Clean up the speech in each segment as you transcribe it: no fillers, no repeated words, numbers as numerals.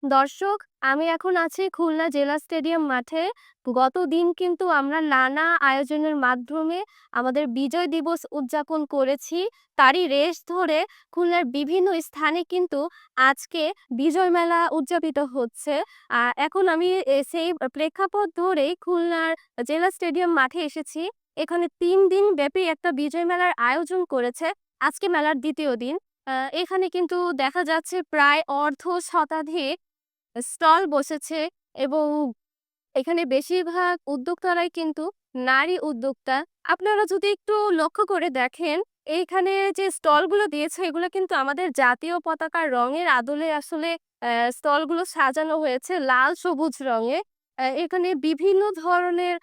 দর্শক, আমি এখন আছি খুলনা জেলা স্টেডিয়াম মাঠে। গতদিন কিন্তু আমরা নানা আয়োজনের মাধ্যমে আমাদের বিজয় দিবস উদযাপন করেছি। তারই রেশ ধরে খুলনার বিভিন্ন স্থানে কিন্তু আজকে বিজয় মেলা উদযাপিত হচ্ছে। এখন আমি সেই প্রেক্ষাপট ধরেই খুলনার জেলা স্টেডিয়াম মাঠে এসেছি। এখানে ৩ দিন ব্যাপী একটা বিজয় মেলার আয়োজন করেছে। আজকে মেলার ২য় দিন। এখানে কিন্তু দেখা যাচ্ছে প্রায় অর্ধ শতাধিক স্টল বসেছে এবং এখানে বেশিরভাগ উদ্যোক্তারাই কিন্তু নারী উদ্যোক্তা। আপনারা যদি একটু লক্ষ্য করে দেখেন, এইখানে যে স্টলগুলো দিয়েছে এগুলো কিন্তু আমাদের জাতীয় পতাকার রঙের আদলে আসলে স্টলগুলো সাজানো হয়েছে লাল সবুজ রঙে। এখানে বিভিন্ন ধরনের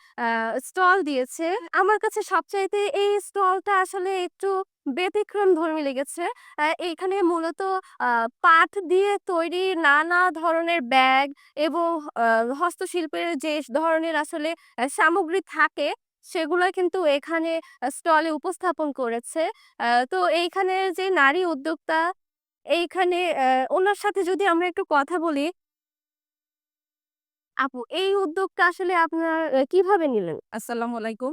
স্টল দিয়েছে। আমার কাছে সবচাইতে এই স্টলটা আসলে একটু ব্যতিক্রমধর্মী লেগেছে। এইখানে মূলত আ পাট দিয়ে তৈরি নানা ধরনের ব্যাগ এবং আ হস্তশিল্পের যে ধরনের আসলে সামগ্রী থাকে, সেগুলা কিন্তু এখানে স্টলে উপস্থাপন করেছে। তো এইখানের যে নারী উদ্যোক্তা, এইখানে উনার সাথে যদি আমরা একটু কথা বলি, আপু এই উদ্যোগটা আসলে আপনার কিভাবে নিলেন? আসসালামু আলাইকুম।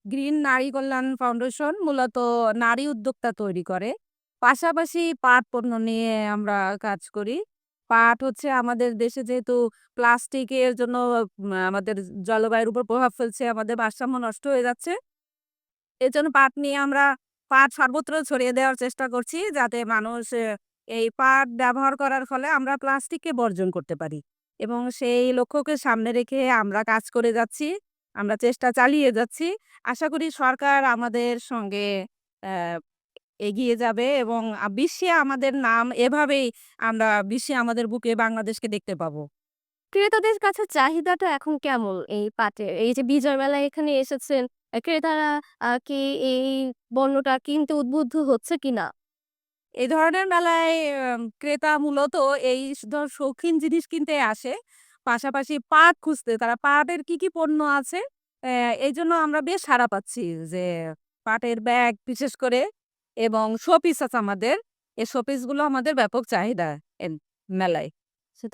গ্রিন নারী কল্যাণ ফাউন্ডেশন মূলত নারী উদ্যোক্তা তৈরি করে। পাশাপাশি পাট পণ্য নিয়ে আমরা কাজ করি। পাট হচ্ছে আমাদের দেশে যেহেতু প্লাস্টিকের জন্য আমাদের জলবায়ুর উপর প্রভাব ফেলছে, আমাদের ভারসাম্য নষ্ট হয়ে যাচ্ছে। এজন্য পাট নিয়ে আমরা পাট সর্বত্র ছড়িয়ে দেওয়ার চেষ্টা করছি যাতে মানুষ এই পাট ব্যবহার করার ফলে আমরা প্লাস্টিককে বর্জন করতে পারি। এবং সেই লক্ষ্যকে সামনে রেখে আমরা কাজ করে যাচ্ছি। আমরা চেষ্টা চালিয়ে যাচ্ছি। আশা করি সরকার আমাদের সঙ্গে অ্যা এগিয়ে যাবে এবং বিশ্বে আমাদের নাম এভাবেই আমরা বিশ্বে আমাদের বুকে বাংলাদেশকে দেখতে পাবো। ক্রেতাদের কাছে চাহিদাটা এখন কেমন এই পাটের? এই যে বিজয় মেলায় এখানে এসেছেন, ক্রেতারা কি এই পণ্যটা কিনতে উদ্বুদ্ধ হচ্ছে কিনা? এই ধরনের মেলায় ক্রেতা মূলত এই শৌখিন জিনিস কিনতে আসে। পাশাপাশি পাট খুঁজতে তারা পাটের কি পণ্য আছে এইজন্য আমরা বেশ সাড়া পাচ্ছি যে পাটের ব্যাগ বিশেষ করে এবং শোপিস আছে আমাদের। এই শোপিস গুলো আমাদের ব্যাপক চাহিদা এন মেলায়।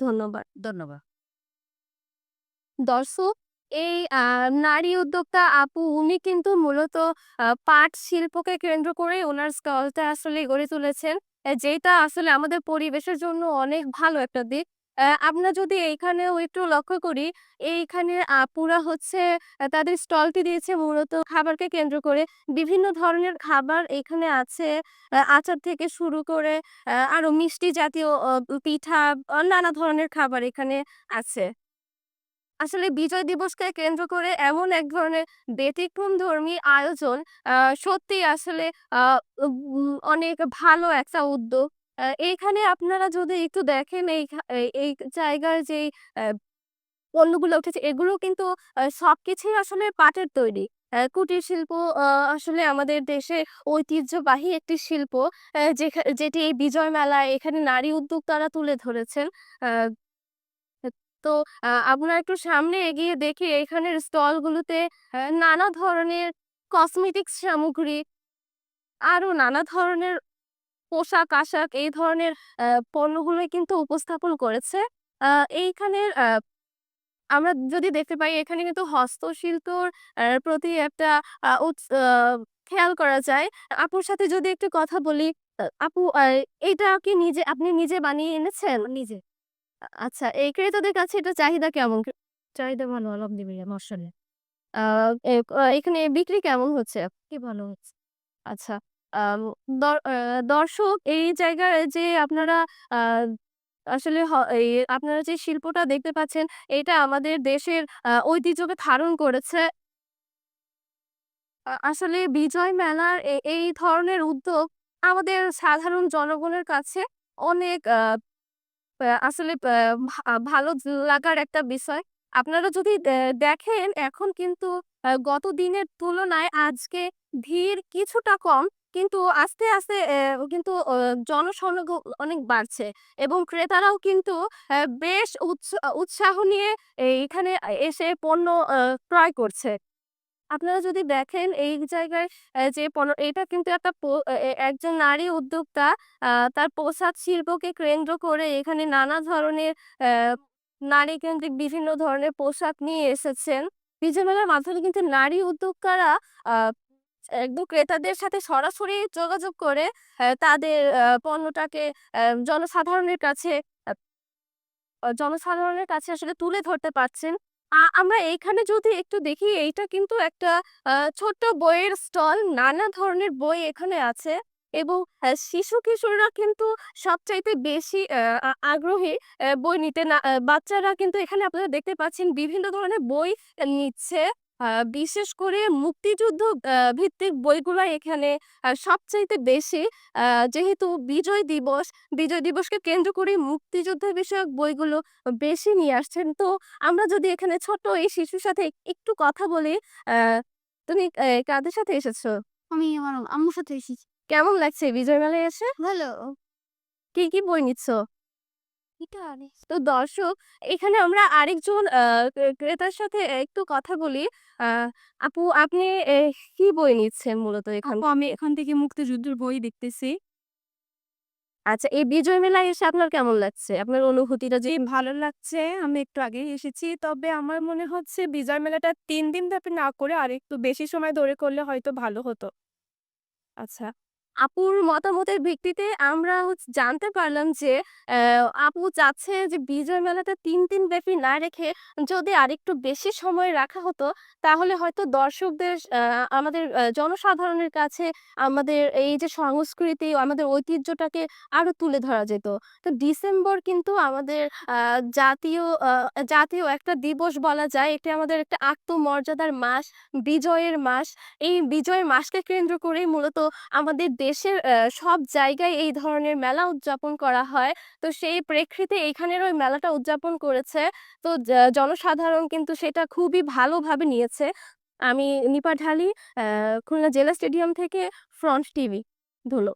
ধন্যবাদ। ধন্যবাদ। দর্শক, এই নারী উদ্যোক্তা আপু উনি কিন্তু মূলত পাট শিল্পকে কেন্দ্র করে উনার স্টলটা আসলে গড়ে তুলেছেন। যেটা আসলে আমাদের পরিবেশের জন্য অনেক ভালো একটা দিক। আমরা যদি এইখানেও একটু লক্ষ্য করি, এইখানে আপুরা হচ্ছে তাদের স্টলটি দিয়েছে মূলত খাবারকে কেন্দ্র করে। বিভিন্ন ধরনের খাবার এখানে আছে। আচার থেকে শুরু করে আরো মিষ্টি জাতীয় পিঠা, নানা ধরনের খাবার এখানে আছে। আসলে বিজয় দিবসকে কেন্দ্র করে এমন এক ধরনের ব্যতিক্রমধর্মী আয়োজন আ সত্যিই আসলে আ অনেক ভালো একটা উদ্যোগ। এইখানে আপনারা যদি একটু দেখেন এই জায়গার যেই অ্যা পণ্যগুলো উঠেছে এগুলো কিন্তু সবকিছুই আসলে পাটের তৈরি। কুটির শিল্প আ আসলে আমাদের দেশের ঐতিহ্যবাহী একটি শিল্প। যেটি এই বিজয় মেলায় এখানে নারী উদ্যোক্তারা তুলে ধরেছেন। আ তো আমরা একটু সামনে এগিয়ে দেখি এখানের স্টলগুলোতে নানা ধরনের কসমেটিক্স সামগ্রী, আরো নানা ধরনের পোশাক-আশাক এই ধরনের পণ্যগুলোই কিন্তু উপস্থাপন করেছে। আ এইখানের আমরা যদি দেখতে পাই এখানে কিন্তু হস্তশিল্পর প্রতি একটা আ উৎস আ খেয়াল করা যায়। আপুর সাথে যদি একটু কথা বলি, আপু এইটা কি আপনি নিজে বানিয়ে এনেছেন? নিজে। আচ্ছা, এই ক্রেতাদের কাছে এটা চাহিদা কেমন? চাহিদা ভালো আলহামদুলিল্লাহ মাশাআল্লাহ। আ এ এখানে বিক্রি কেমন হচ্ছে? কি ভালো হচ্ছে। আচ্ছা। আম দর্শক, এই জায়গায় যে আপনারা আ আসলে আপনারা যে শিল্পটা দেখতে পাচ্ছেন, এটা আমাদের দেশের ঐতিহ্যকে ধারণ করেছে। আসলে বিজয় মেলার এই ধরনের উদ্যোগ আমাদের সাধারণ জনগণের কাছে অনেক আসলে ভালো লাগার একটা বিষয়। আপনারা যদি দেখেন এখন কিন্তু গত দিনের তুলনায় আজকে ভিড় কিছুটা কম। কিন্তু আস্তে, আস্তে কিন্তু জনসমাগম অনেক বাড়ছে এবং ক্রেতারাও কিন্তু বেশ উৎসাহ নিয়ে এখানে এসে পণ্য ক্রয় করছে। আপনারা যদি দেখেন এই জায়গায় যে এটা কিন্তু একটা একজন নারী উদ্যোক্তা তার পোশাক শিল্পকে কেন্দ্র করে এখানে নানা ধরনের নারী কেন্দ্রিক বিভিন্ন ধরনের পোশাক নিয়ে এসেছেন। বিজয় মেলার মাধ্যমে কিন্তু নারী উদ্যোক্তারা আ একদম ক্রেতাদের সাথে সরাসরি যোগাযোগ করে তাদের পণ্যটাকে জনসাধারণের কাছে আ জনসাধারণের কাছে আসলে তুলে ধরতে পারছেন। আমরা এইখানে যদি একটু দেখি এইটা কিন্তু একটা ছোট্ট বইয়ের স্টল। নানা ধরনের বই এখানে আছে এবং শিশু-কিশোররা কিন্তু সবচাইতে বেশি আগ্রহী বই নিতে। বাচ্চারা কিন্তু এখানে আপনারা দেখতে পাচ্ছেন বিভিন্ন ধরনের বই নিচ্ছে। আ বিশেষ করে মুক্তিযুদ্ধ ভিত্তিক বইগুলা এখানে সবচাইতে বেশি। আ যেহেতু বিজয় দিবসকে কেন্দ্র করে মুক্তিযুদ্ধ বিষয়ক বইগুলো বেশি নিয়ে আসছেন। তো আমরা যদি এখানে ছোট্ট এই শিশুর সাথে একটু কথা বলি, আ তুমি কাদের সাথে এসেছো? আমি আমার আম্মুর সাথে এসেছি। কেমন লাগছে বিজয় মেলায় এসে? ভালো। কি বই নিচ্ছ? গিটার। তো দর্শক, এখানে আমরা আরেকজন ক্রেতার সাথে একটু কথা বলি। আ আপু আপনি কি বই নিচ্ছেন মূলত এখান আপু আমি এখান থেকে মুক্তিযুদ্ধের বই দেখতেছি। আচ্ছা, এই বিজয় মেলায় এসে আপনার কেমন লাগছে? আপনার অনুভূতিটা জি, ভালো লাগছে। আমি একটু আগেই এসেছি। তবে আমার মনে হচ্ছে বিজয় মেলাটা ৩ দিন ব্যাপী না করে আরেকটু বেশি সময় ধরে করলে হয়তো ভালো হতো। আচ্ছা। আপুর মতামতের ভিত্তিতে আমরা জানতে পারলাম যে আপু চাচ্ছে যে বিজয় মেলাটা ৩ দিন ব্যাপী না রেখে যদি আরেকটু বেশি সময় রাখা হতো তাহলে হয়তো দর্শকদের আমাদের জনসাধারণের কাছে আমাদের এই যে সংস্কৃতি, আমাদের ঐতিহ্যটাকে আরো তুলে ধরা যেত। তো ডিসেম্বর কিন্তু আমাদের আ জাতীয় একটা দিবস বলা যায়। এটা আমাদের একটা আত্মমর্যাদার মাস, বিজয়ের মাস। এই বিজয়ের মাসকে কেন্দ্র করেই মূলত আমাদের দেশের সব জায়গায় এই ধরনের মেলা উদযাপন করা হয়। তো সেই প্রেক্ষিতে এইখানের ওই মেলাটা উদযাপন করেছে। তো জনসাধারণ কিন্তু সেটা খুবই ভালোভাবে নিয়েছে। আমি নিপা ঢালি, খুলনা জেলা স্টেডিয়াম থেকে ফ্রন্ট টিভি। ধুলো।